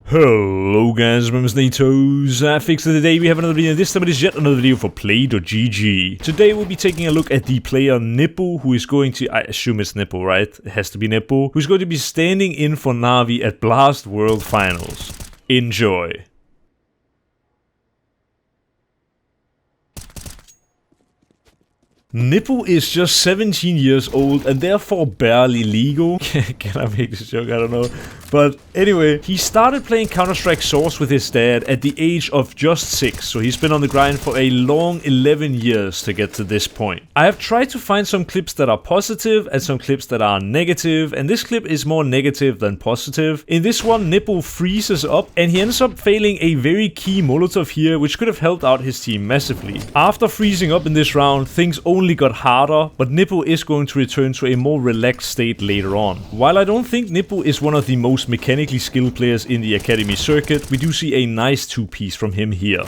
Hello guys, my name is NaToSaphiX, and today we have another video. This time it is yet another video for play.gg. Today we'll be taking a look at the player nipl, who is going to, I assume it's nipl, right? It has to be nipl, who's going to be standing in for NAVI at Blast World Finals. Enjoy. nipl is just 17 years old and therefore barely legal. Can I make this joke? I don't know. But anyway, he started playing Counter-Strike Source with his dad at the age of just 6, so he's been on the grind for a long 11 years to get to this point. I have tried to find some clips that are positive and some clips that are negative, and this clip is more negative than positive. In this one, nipl freezes up and he ends up failing a very key Molotov here, which could have helped out his team massively. After freezing up in this round, things only got harder, but nipl is going to return to a more relaxed state later on. While I don't think nipl is one of the most mechanically skilled players in the academy circuit, we do see a nice two-piece from him here.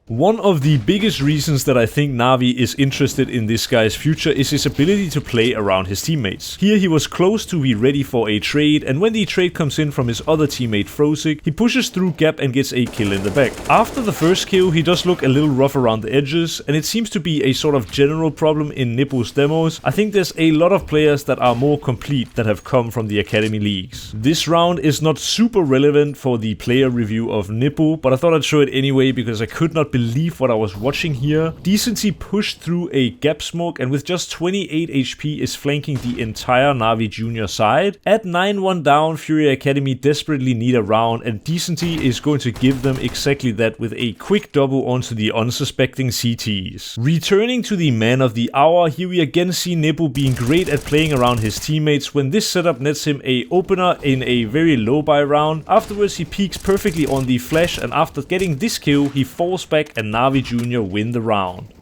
One of the biggest reasons that I think NAVI is interested in this guy's future is his ability to play around his teammates. Here he was close to be ready for a trade, and when the trade comes in from his other teammate Frosik, he pushes through gap and gets a kill in the back. After the first kill, he does look a little rough around the edges, and it seems to be a sort of general problem in nipl's demos. I think there's a lot of players that are more complete that have come from the academy leagues. This round is not super relevant for the player review of nipl, but I thought I'd show it anyway because I could not believe what I was watching here. Decency pushed through a gap smoke and with just 28 HP is flanking the entire NAVI junior side. At 9-1 down, Fury Academy desperately need a round, and Decency is going to give them exactly that with a quick double onto the unsuspecting CTs. Returning to the man of the hour, here we again see nipl being great at playing around his teammates when this setup nets him a opener in a very low buy round. Afterwards he peeks perfectly on the flash, and after getting this kill he falls back and NAVI Jr. win the round.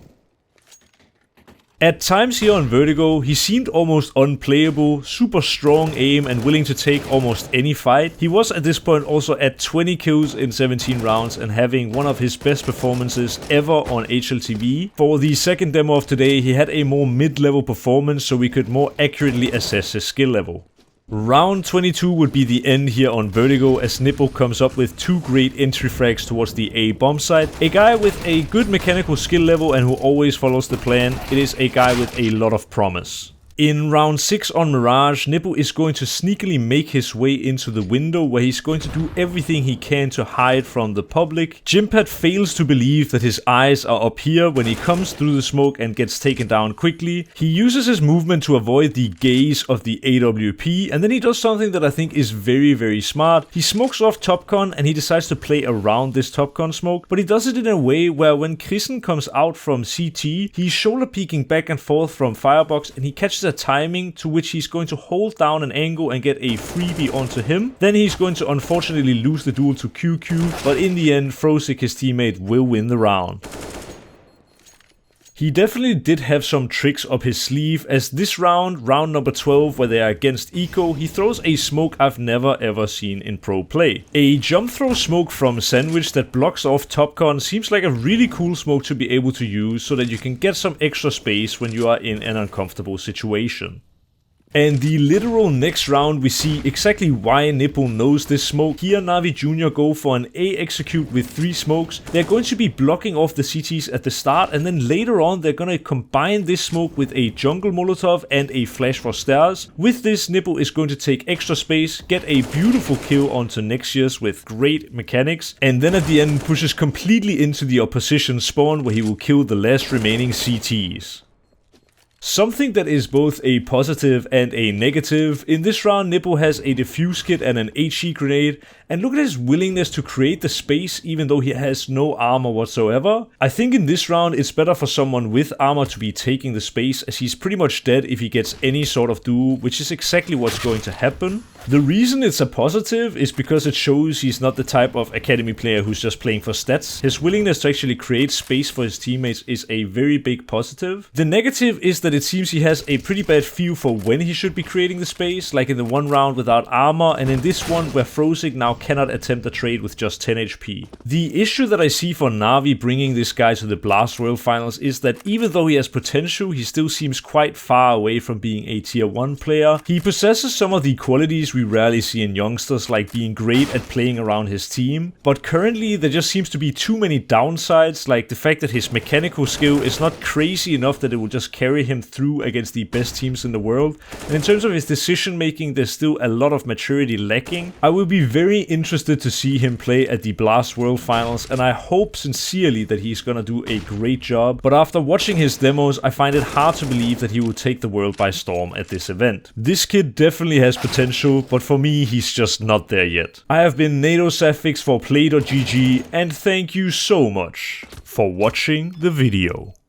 At times here on Vertigo, he seemed almost unplayable, super strong aim and willing to take almost any fight. He was at this point also at 20 kills in 17 rounds and having one of his best performances ever on HLTV. For the second demo of today, he had a more mid-level performance so we could more accurately assess his skill level. Round 22 would be the end here on Vertigo as nipl comes up with two great entry frags towards the A bomb site. A guy with a good mechanical skill level and who always follows the plan. It is a guy with a lot of promise. In round 6 on Mirage, nipl is going to sneakily make his way into the window where he's going to do everything he can to hide from the public. Jimpad fails to believe that his eyes are up here when he comes through the smoke and gets taken down quickly. He uses his movement to avoid the gaze of the AWP, and then he does something that I think is very smart. He smokes off Topcon and he decides to play around this Topcon smoke, but he does it in a way where when Christian comes out from CT, he's shoulder peeking back and forth from Firebox and he catches a timing to which he's going to hold down an angle and get a freebie onto him. Then he's going to unfortunately lose the duel to QQ, but in the end Frosik, his teammate, will win the round. He definitely did have some tricks up his sleeve, as this round, round number 12 where they are against Eco, he throws a smoke I've never ever seen in pro play. A jump throw smoke from Sandwich that blocks off Topcon seems like a really cool smoke to be able to use so that you can get some extra space when you are in an uncomfortable situation. And the literal next round we see exactly why nipl knows this smoke. Here NAVI Jr. go for an A execute with 3 smokes. They're going to be blocking off the CTs at the start, and then later on they're going to combine this smoke with a jungle Molotov and a flash for stairs. With this, nipl is going to take extra space, get a beautiful kill onto Nexius with great mechanics, and then at the end pushes completely into the opposition spawn where he will kill the last remaining CTs. Something that is both a positive and a negative. In this round, nipl has a defuse kit and an HE grenade, and look at his willingness to create the space even though he has no armor whatsoever. I think in this round it's better for someone with armor to be taking the space, as he's pretty much dead if he gets any sort of duel, which is exactly what's going to happen. The reason it's a positive is because it shows he's not the type of academy player who's just playing for stats. His willingness to actually create space for his teammates is a very big positive. The negative is that it seems he has a pretty bad feel for when he should be creating the space, like in the one round without armor, and in this one where Frosig now cannot attempt a trade with just 10 HP. The issue that I see for NAVI bringing this guy to the Blast Royal Finals is that even though he has potential, he still seems quite far away from being a tier 1 player. He possesses some of the qualities we rarely see in youngsters, like being great at playing around his team, but currently there just seems to be too many downsides, like the fact that his mechanical skill is not crazy enough that it will just carry him through against the best teams in the world, and in terms of his decision making there's still a lot of maturity lacking. I will be very interested to see him play at the Blast World Finals, and I hope sincerely that he's gonna do a great job, but after watching his demos I find it hard to believe that he will take the world by storm at this event. This kid definitely has potential, but for me he's just not there yet. I have been NaToSaphiX for Play.gg, and thank you so much for watching the video.